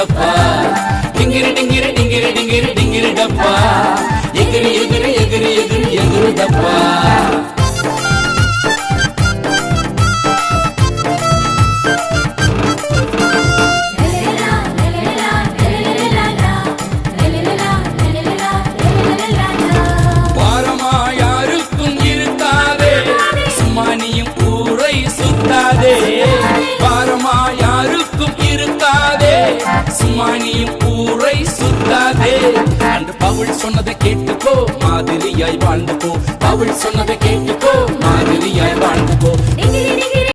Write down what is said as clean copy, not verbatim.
டப்பா டிங்கிரி டிங்கிரி டிங்கிரி டிங்கிரி டிங்கிரி டப்பா எகிரி எகிரி எகிரி எகிரி எகிரி டப்பா பாரமா யாருக்கும் இருக்காதே சுமானியும் ஊரை சுத்தாதே அன்று பவுல் சொன்னதை கேட்டுக்கோ மாதிரியாய் வாழ்ந்துக்கோ பவுல் சொன்னதை கேட்டுக்கோ மாதிரியாய் வாழ்ந்து